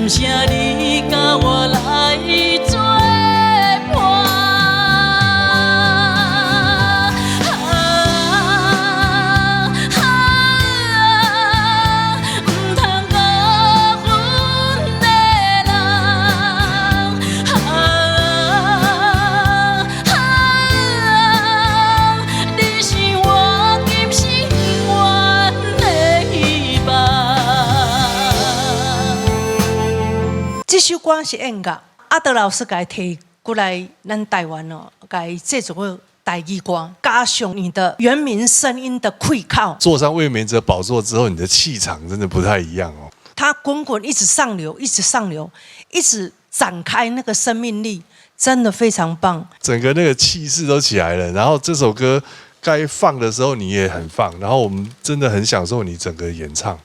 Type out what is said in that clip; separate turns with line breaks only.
感谢你甲我来作伴。唔通辜负的人，你是我今生永远的希望。这首歌是演歌，阿德老师给提过来，咱台湾哦，给制作个台语歌，加上你的原民声音的气口，
坐上卫冕者宝座之后，你的气场真的不太一样哦。
它滚滚一直上流，一直上流，一直展开那个生命力，真的非常棒。
整个那个气势都起来了，然后这首歌该放的时候你也很放，然后我们真的很享受你整个演唱。